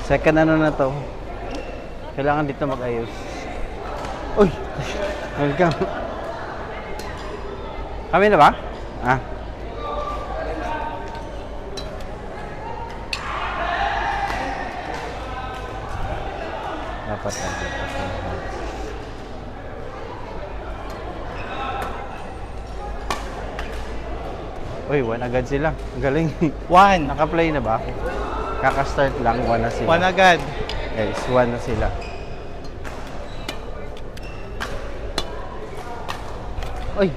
Second ano na to. Kailangan dito mag-ayos. Uy! Welcome. Kami na ba? Ah. Dapat lang. Uy, one agad sila. Ang galing. One. Naka-play na ba? Kaka-start lang, one na sila. One agad. Guys, one na sila. Uy!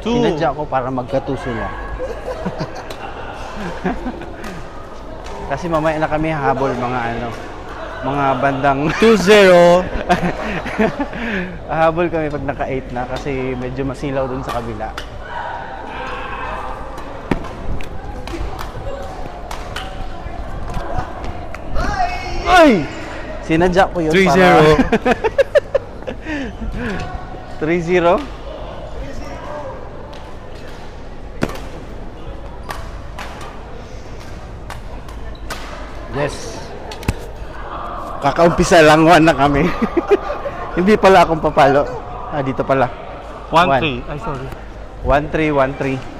Two. Sinadya ko para magka-2 sila. Kasi mamaya na kami habol mga ano, mga bandang 2-0. habol kami pag naka-8 na kasi medyo masilaw dun sa kabila. Ay! Sinadya ko yun 3-0. 3-0? Yes. Kakaumpisa lang, one na kami. Hindi pala akong papalo. Ah, dito pala. 1-3. Ay, sorry. 1-3, 1-3.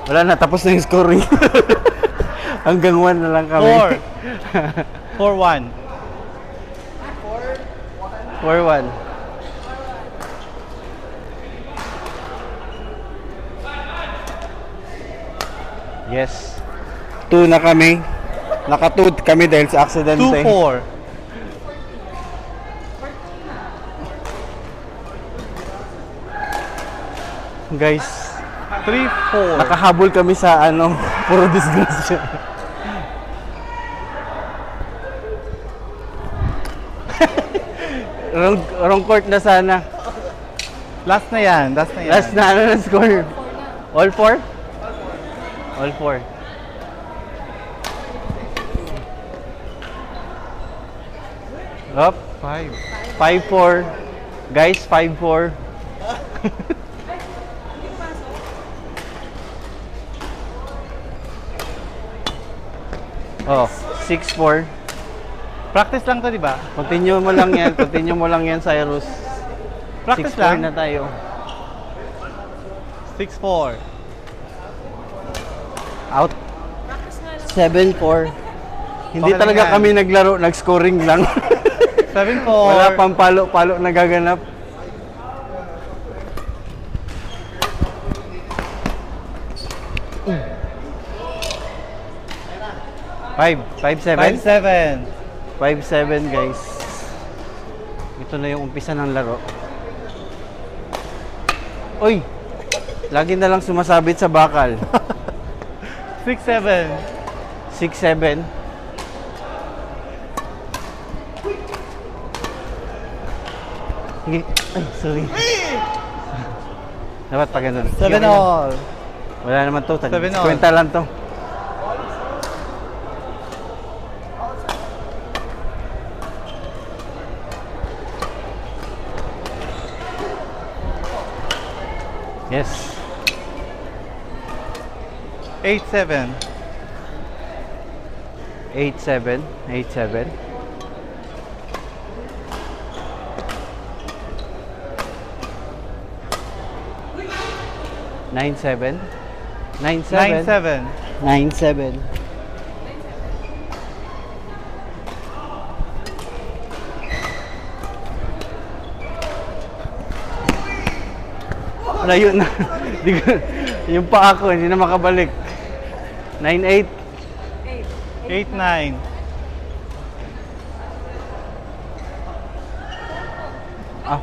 Wala na, tapos na yung scoring. Hanggang 1 na lang kami. 4. 4-1. 4-1. Yes. 2 na kami. Naka-2 kami dahil sa aksidente. 2-4. Guys, 3-4. nakahabol kami sa ano, puro disgrasya. wrong court na sana. Last na yan. Last na yan. Last na ano na score? All 4? All 4. Up. 5. 5-4. Guys, 5-4. Oh, 6-4. Practice lang to, di ba? Continue mo lang yan. Continue mo lang yan, Cyrus. Practice 6-4 lang. na tayo. 6-4. Out. 7-4. Hindi Okay lang talaga yan. kami naglaro, nag-scoring lang. 7-4. Wala pang palo-palo nagaganap. Five. 5-7. 5-7. 5-7 guys. Ito na yung umpisa ng laro. Uy! Lagi na lang sumasabit sa bakal. 6-7. 6-7. Ay, sorry. Dapat pa ganun. 7-all. Wala naman to. 7-all. Kwenta lang to. Yes. 8-7. 8-7. 8-7. Nine seven. 9-7. 9-7. Layo na. Yung paa ko, hindi na makabalik. 9-8. 8-9. Ah.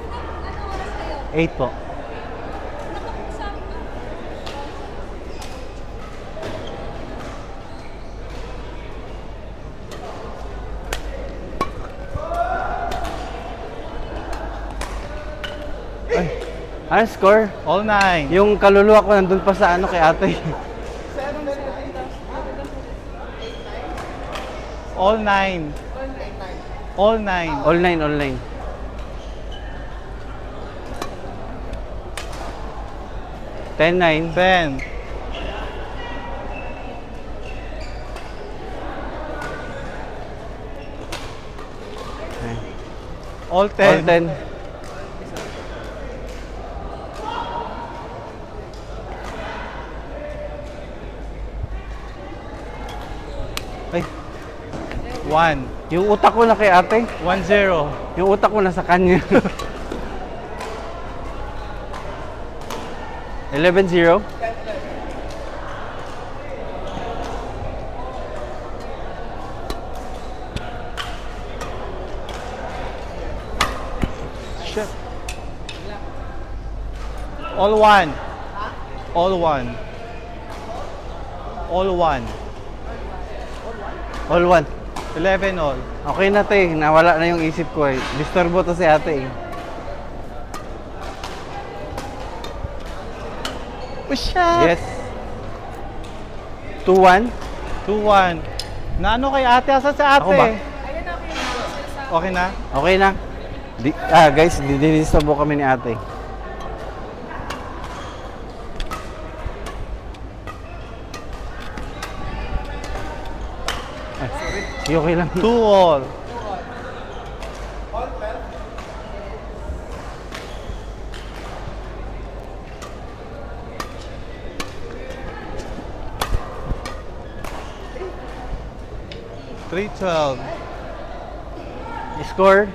8 po. Ano score? All 9. Yung kaluluwa ko nandun pa sa ano kay ate. All 9. All 9. All 9, all 9. Ten 9. 10. All All 10. 10. Ay, 1. yung utak ko na kay ate. 1-0. Yung utak ko na sa kanya. 11-0. Shit. All 1. All 1. All 1. All 1. 11 all. Okay na te, nawala na yung isip ko eh. Disturbo to si ate eh. Push up. Yes. 2-1. 2-1. Naano kay ate? Asa si ate? Ako ba? Okay na? Okay na. Guys, dinisturbo kami ni ate. Ay, okay lang. 2 all. Three 12. Score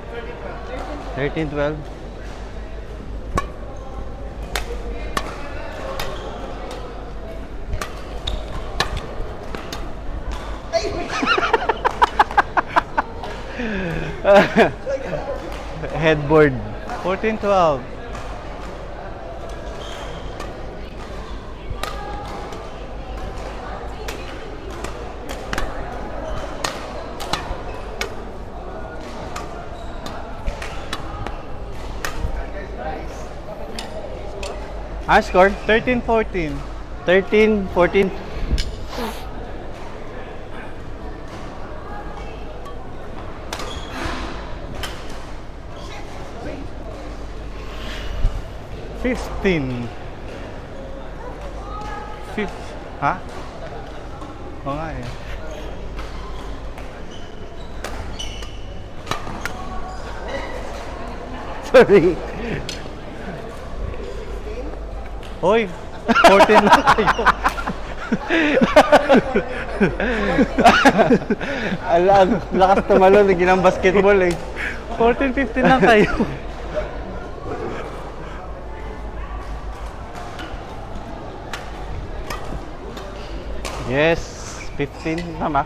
13-12. Headboard. 14-12. Score 13-14. 13-14. Fifteen. Ha? Oo nga eh. Sorry. Hoy, 14 lang kayo. Ang lakas tumalon, ginang basketball eh. 14-15 lang kayo. Yes, 15 tama.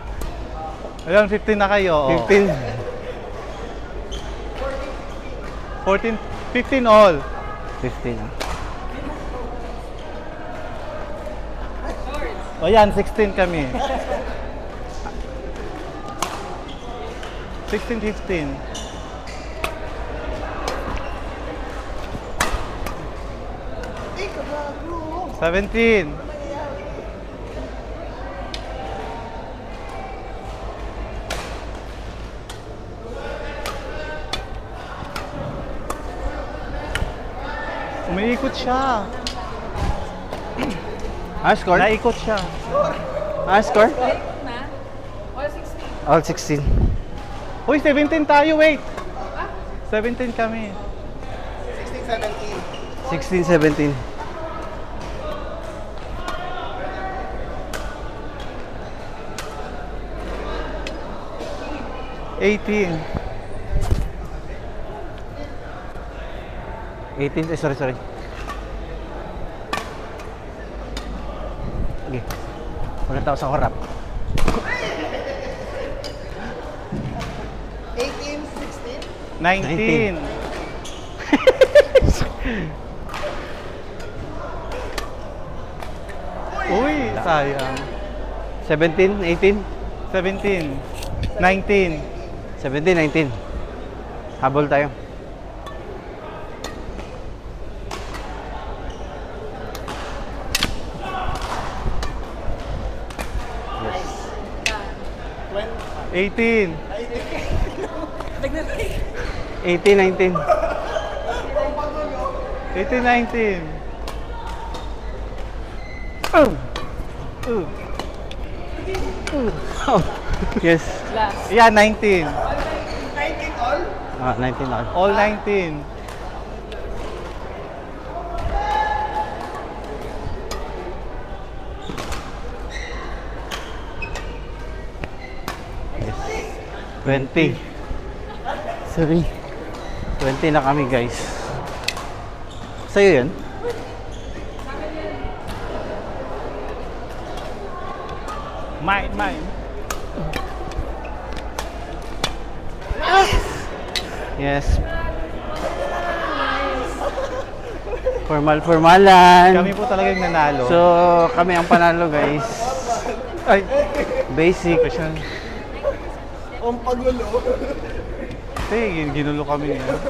Ayun, 15 na kayo. Oh. 15. 14, 15 all. 15. O yan, 16 kami. 16-15. Seventeen. Umiikot siya. Score? Naikot siya. Score? Na? All 16. All 16. Uy, 17 tayo, wait. 17 kami. 16-17. 18. 18, sorry. Okay. Ulit ako sa harap. 19. Uy, sayang. 17, 18, 17. 19. 17, 19. Habol tayo. Yes. 18. 18, 19. 18, 19. Yes. Last. Yeah, 19. 19 na. All 19. Yes. 20. Sorry. 20 na kami guys. Sa'yo yan? Mine. Yes. Formal-formalan. Kami po talagang nanalo. So, kami ang panalo guys. Ay, Basic. Ang pagulo. Ginulo kami.